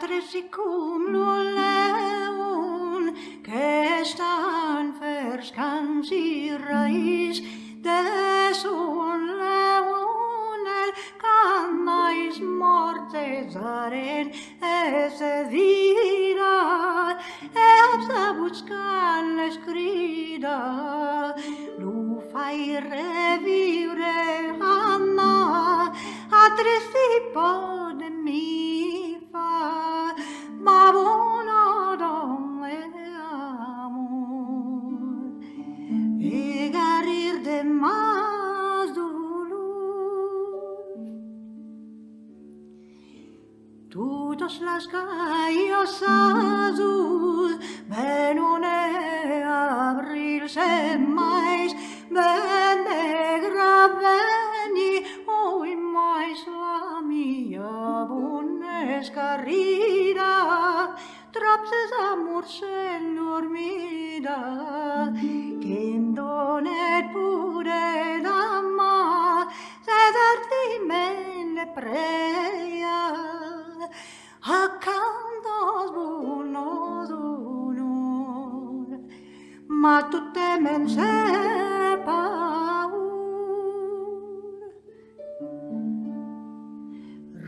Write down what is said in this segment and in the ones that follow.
treci cum luleun, que stan ferskan si rais, des un leunel canais morte zaren ese vira, a buscar la escrida, lu fai revivere Anna, a treci de mi fa, ma buona donna amor, e garir de más dolor. Todos las gallos azul, benone abril se mais, ben negra veni, oi mais la mia bunes carrida, trapses amor sen dormida, quem donet pure dama, se dartimene preia, a cantos buenos honor, ma tu temen sepaur.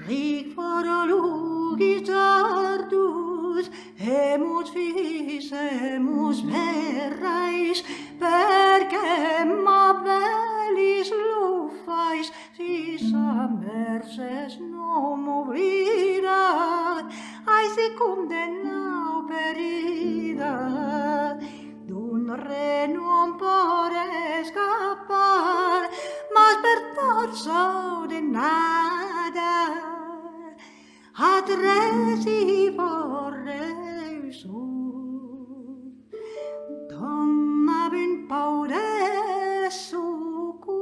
Ric forolugis ardus, emus vis, emus verrais, perque ma bellis lufais, sis a merces non movirat, ai sicum de nau perida, d'un re non por escapar, mas per forza de nada, a treci vorrei su, donna ben pau de sucur.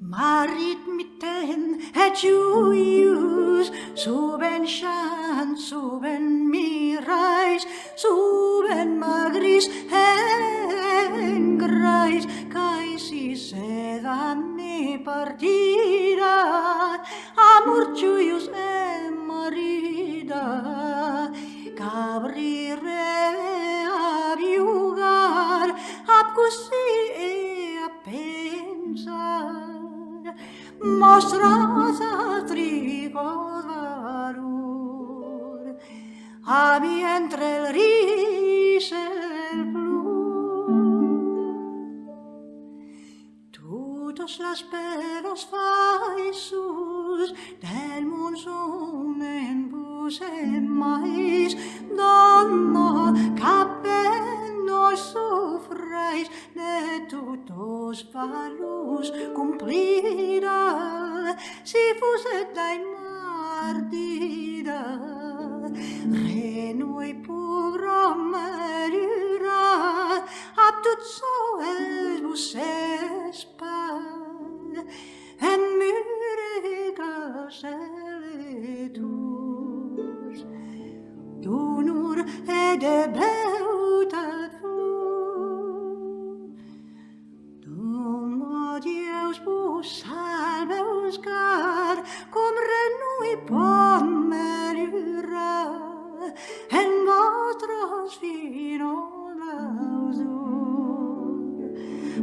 Marit mitten et Julius, suben chant, suben mirais, suben magris en grais, cae si sedan mi partida, amor Julius e marida, cabrire a viugar, ab così e a pensar, mostras a trigo valor, a mi entre el ris el plur. Todos las pelos faisus del món son en vos e mais, donna, cap no sofrais de todos valus cumplida, si fuset dai martida, renui pugrom merura, ab tot soes vos espad, en myricas eletus, d'honor e de beautat flor. Dom Dieus vos salve Oscar, com renui pot melhorar, en vostres finos lausur,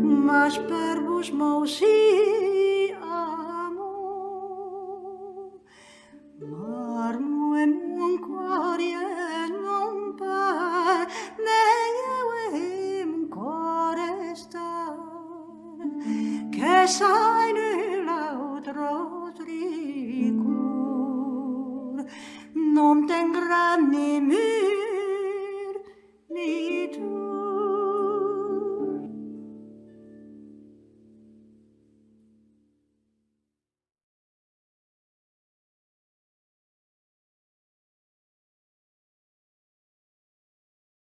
mas per vos mou si amor, marmo e mon cor e non par, neu e mon cor estar, che sai nell'altro tricur, non ten gran ni mir ni tu.